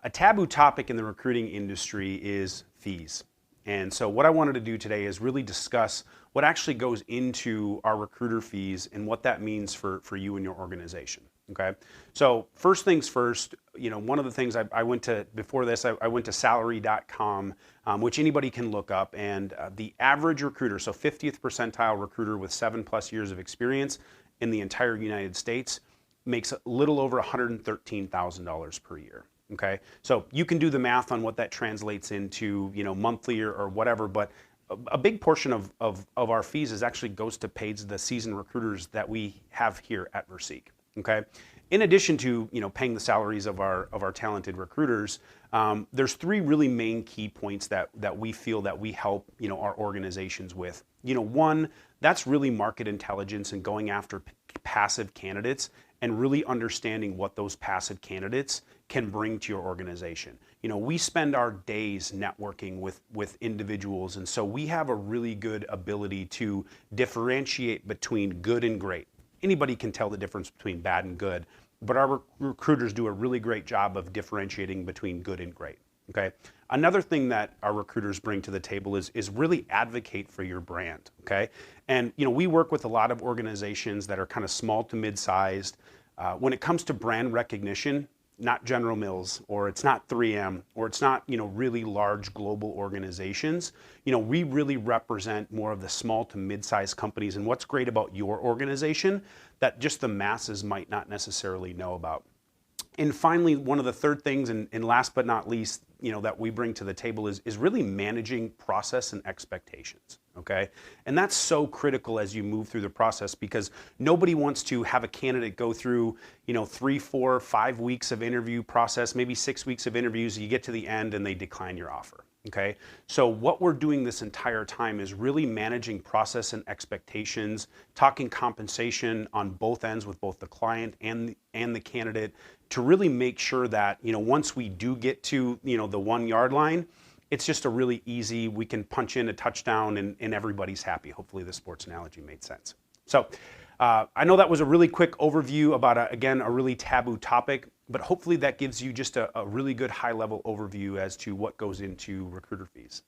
A taboo topic in the recruiting industry is fees. And so what I wanted to do today is really discuss what actually goes into our recruiter fees and what that means for you and your organization. Okay. So first things first, one of the things I went to before this, I went to salary.com, which anybody can look up. And the average recruiter, so 50th percentile recruiter with 7+ years of experience in the entire United States, makes a little over $113,000 per year. Okay, so you can do the math on what that translates into, monthly or whatever, but a big portion of our fees is actually goes to paid the seasoned recruiters that we have here at Versiq. Okay, in addition to paying the salaries of our talented recruiters, there's three really main key points that we feel that we help our organizations with. One, that's really market intelligence and going after passive candidates and really understanding what those passive candidates can bring to your organization. We spend our days networking with individuals, and so we have a really good ability to differentiate between good and great. Anybody can tell the difference between bad and good, but our recruiters do a really great job of differentiating between good and great. Okay. Another thing that our recruiters bring to the table is really advocate for your brand. Okay. And we work with a lot of organizations that are kind of small to mid-sized. When it comes to brand recognition, not General Mills, or it's not 3M, or it's not really large global organizations. We really represent more of the small to mid-sized companies. And what's great about your organization that just the masses might not necessarily know about. And finally, one of the third things, and last but not least, that we bring to the table is really managing process and expectations. Okay, and that's so critical as you move through the process, because nobody wants to have a candidate go through 3, 4, 5 weeks of interview process, maybe 6 weeks of interviews. You get to the end and they decline your offer. Okay, so what we're doing this entire time is really managing process and expectations, talking compensation on both ends with both the client and the candidate, to really make sure that once we do get to the 1 yard line, it's just a really easy, we can punch in a touchdown and everybody's happy. Hopefully the sports analogy made sense. So I know that was a really quick overview about, again, a really taboo topic, but hopefully that gives you just a really good high-level overview as to what goes into recruiter fees.